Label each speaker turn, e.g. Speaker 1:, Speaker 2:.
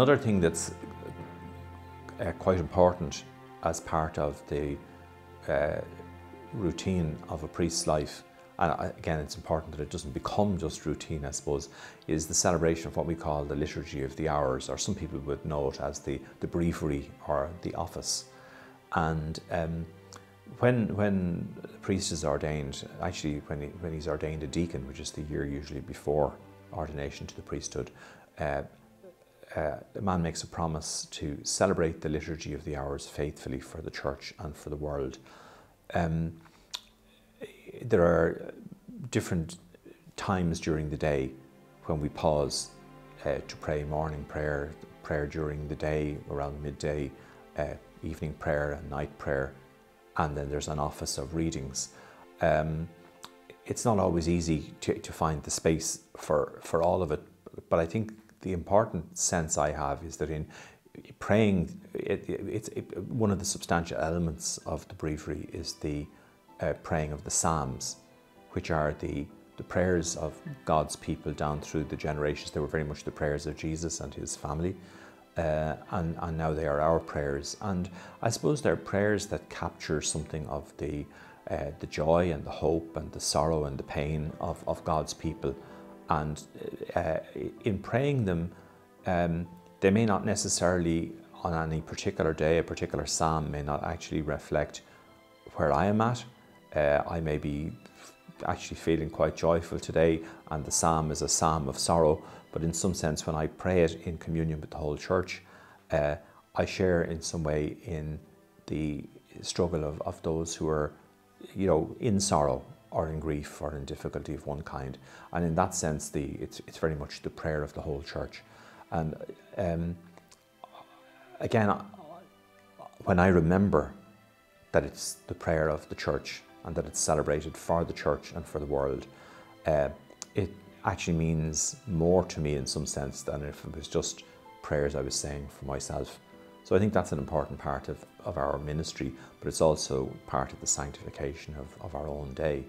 Speaker 1: Another thing that's quite important as part of the routine of a priest's life, and again it's important that it doesn't become just routine, I suppose, is the celebration of what we call the Liturgy of the Hours, or some people would know it as the breviary or the office. And when the priest is ordained, actually when he's ordained a deacon, which is the year usually before ordination to the priesthood, the man makes a promise to celebrate the Liturgy of the Hours faithfully for the Church and for the world. There are different times during the day when we pause to pray morning prayer, prayer during the day around midday, evening prayer and night prayer, and then there's an office of readings. It's not always easy to find the space for all of it, but I think the important sense I have is that in praying, one of the substantial elements of the breviary is the praying of the Psalms, which are the prayers of God's people down through the generations. They were very much the prayers of Jesus and his family, and now they are our prayers. And I suppose they're prayers that capture something of the joy and the hope and the sorrow and the pain of God's people. And in praying them, they may not necessarily on any particular day, a particular psalm may not actually reflect where I am at. I may be actually feeling quite joyful today, and the psalm is a psalm of sorrow, but in some sense when I pray it in communion with the whole church, I share in some way in the struggle of those who are, you know, in sorrow or in grief or in difficulty of one kind. And in that sense, it's very much the prayer of the whole church. And again, when I remember that it's the prayer of the church and that it's celebrated for the church and for the world, it actually means more to me in some sense than if it was just prayers I was saying for myself. So I think that's an important part of our ministry, but it's also part of the sanctification of our own day.